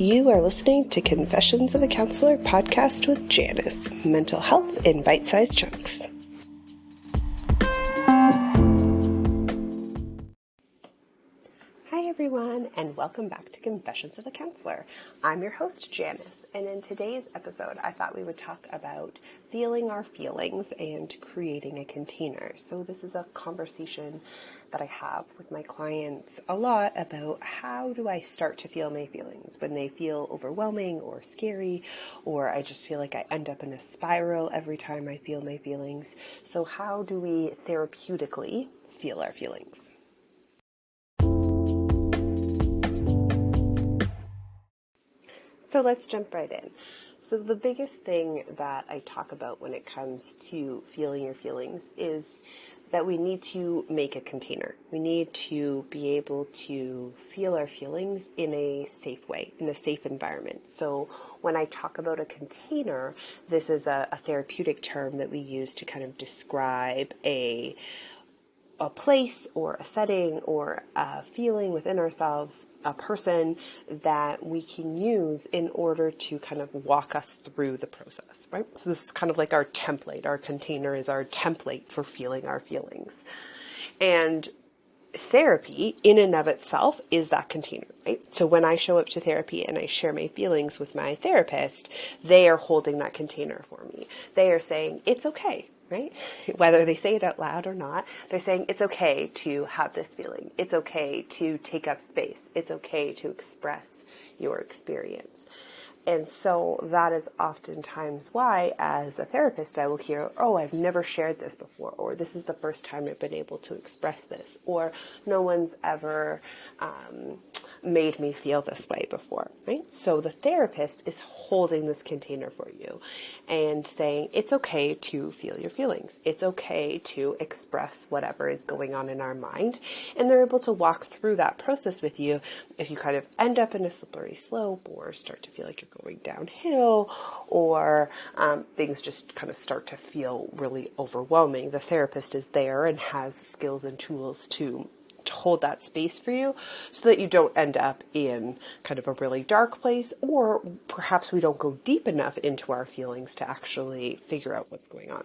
You are listening to Confessions of a Counselor podcast with Janice, mental health in bite-sized chunks. Hi everyone, and welcome back to Confessions of a Counselor. I'm your host, Janice, and in today's episode, I thought we would talk about feeling our feelings and creating a container. So this is a conversation that I have with my clients a lot about how do I start to feel my feelings when they feel overwhelming or scary, or I just feel like I end up in a spiral every time I feel my feelings. So how do we therapeutically feel our feelings? So let's jump right in. So the biggest thing that I talk about when it comes to feeling your feelings is that we need to make a container. We need to be able to feel our feelings in a safe way, in a safe environment. So when I talk about a container, this is a therapeutic term that we use to kind of describe a place or a setting or a feeling within ourselves, a person that we can use in order to kind of walk us through the process, right? So this is kind of like our template. Our container is our template for feeling our feelings. And therapy in and of itself is that container, right? So when I show up to therapy and I share my feelings with my therapist, they are holding that container for me. They are saying, it's okay, right? Whether they say it out loud or not, they're saying it's okay to have this feeling. It's okay to take up space. It's okay to express your experience. And so that is oftentimes why, as a therapist, I will hear, oh, I've never shared this before, or this is the first time I've been able to express this, or no one's ever made me feel this way before, right? So the therapist is holding this container for you and saying, it's okay to feel your feelings. It's okay to express whatever is going on in our mind. And they're able to walk through that process with you if you kind of end up in a slippery slope or start to feel like you're going downhill, or things just kind of start to feel really overwhelming. The therapist is there and has skills and tools to hold that space for you so that you don't end up in kind of a really dark place, or perhaps we don't go deep enough into our feelings to actually figure out what's going on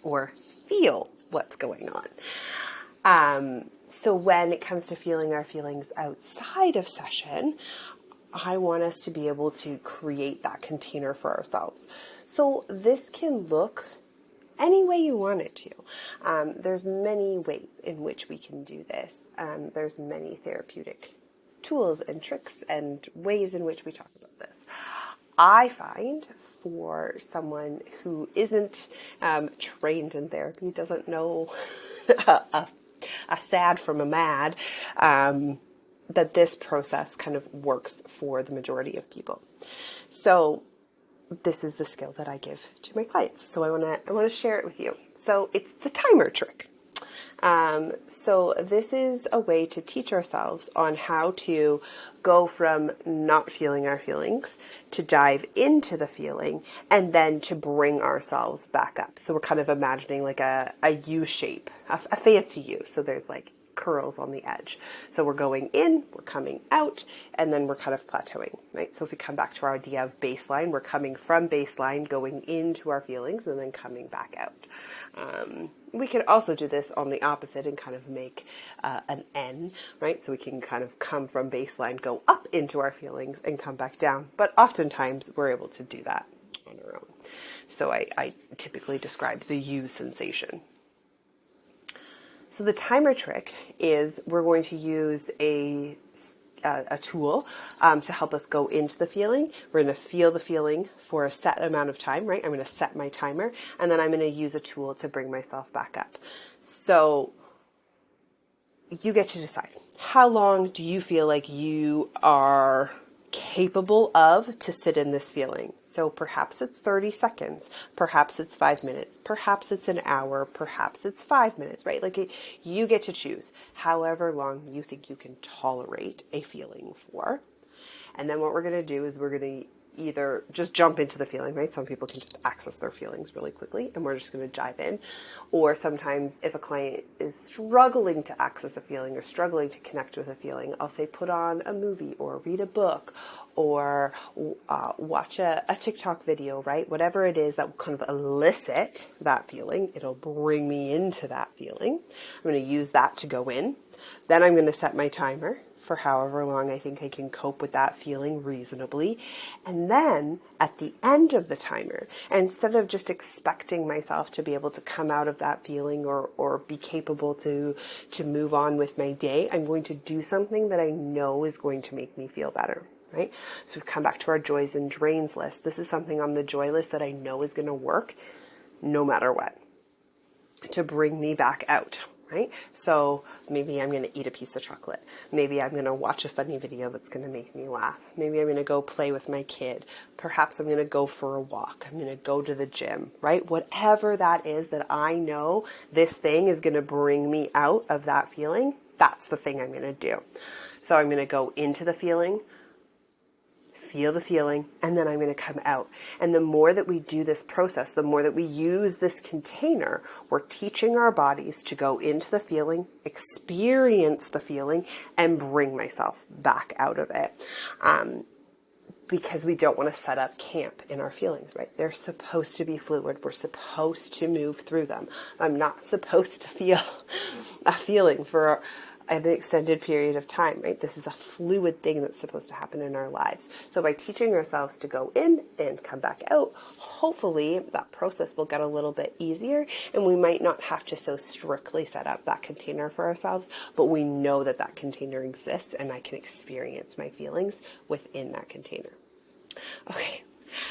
or feel what's going on. So when it comes to feeling our feelings outside of session, I want us to be able to create that container for ourselves. So this can look any way you want it to. There's many ways in which we can do this. There's many therapeutic tools and tricks and ways in which we talk about this. I find for someone who isn't trained in therapy, doesn't know a sad from a mad, that this process kind of works for the majority of people. So this is the skill that I give to my clients. So I want to share it with you. So it's the timer trick. So this is a way to teach ourselves on how to go from not feeling our feelings to dive into the feeling and then to bring ourselves back up. So we're kind of imagining like a U shape, a fancy U. So there's like curls on the edge. So we're going in, we're coming out, and then we're kind of plateauing, right? So if we come back to our idea of baseline, we're coming from baseline, going into our feelings, and then coming back out. We can also do this on the opposite and kind of make an N, right? So we can kind of come from baseline, go up into our feelings, and come back down. But oftentimes we're able to do that on our own. So I typically describe the U sensation. So the timer trick is we're going to use a tool to help us go into the feeling. We're going to feel the feeling for a set amount of time, right? I'm going to set my timer, and then I'm going to use a tool to bring myself back up. So you get to decide. How long do you feel like you are capable of to sit in this feeling? So perhaps it's 30 seconds, perhaps it's 5 minutes, perhaps it's an hour, perhaps it's 5 minutes, right? Like you get to choose however long you think you can tolerate a feeling for. And then what we're going to do is we're going to either just jump into the feeling, right? Some people can just access their feelings really quickly, and we're just going to dive in. Or sometimes if a client is struggling to access a feeling or struggling to connect with a feeling, I'll say put on a movie or read a book or watch a TikTok video, right? Whatever it is that will kind of elicit that feeling, it'll bring me into that feeling. I'm going to use that to go in. Then I'm going to set my timer for however long I think I can cope with that feeling reasonably. And then at the end of the timer, instead of just expecting myself to be able to come out of that feeling or be capable to move on with my day, I'm going to do something that I know is going to make me feel better, right? So we've come back to our joys and drains list. This is something on the joy list that I know is going to work no matter what to bring me back out. Right? So maybe I'm going to eat a piece of chocolate. Maybe I'm going to watch a funny video that's going to make me laugh. Maybe I'm going to go play with my kid. Perhaps I'm going to go for a walk. I'm going to go to the gym, right? Whatever that is that I know this thing is going to bring me out of that feeling, that's the thing I'm going to do. So I'm going to go into the feeling, feel the feeling, and then I'm going to come out. And the more that we do this process, the more that we use this container, we're teaching our bodies to go into the feeling, experience the feeling, and bring myself back out of it. Because we don't want to set up camp in our feelings, right? They're supposed to be fluid. We're supposed to move through them. I'm not supposed to feel a feeling for an extended period of time, right? This is a fluid thing that's supposed to happen in our lives. So by teaching ourselves to go in and come back out, hopefully that process will get a little bit easier, and we might not have to so strictly set up that container for ourselves, but we know that that container exists and I can experience my feelings within that container. Okay.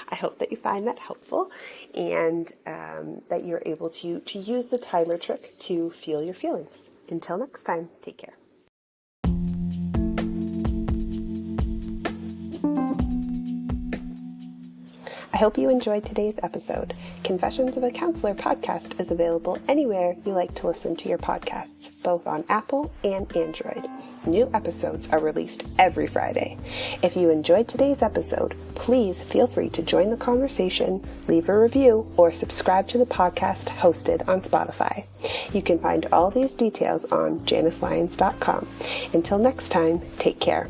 I hope that you find that helpful and that you're able to use the timer trick to feel your feelings. Until next time, take care. I hope you enjoyed today's episode. Confessions of a Counselor podcast is available anywhere you like to listen to your podcasts, both on Apple and Android. New episodes are released every Friday. If you enjoyed today's episode, please feel free to join the conversation, leave a review, or subscribe to the podcast hosted on Spotify. You can find all these details on JaniceLyons.com. Until next time, take care.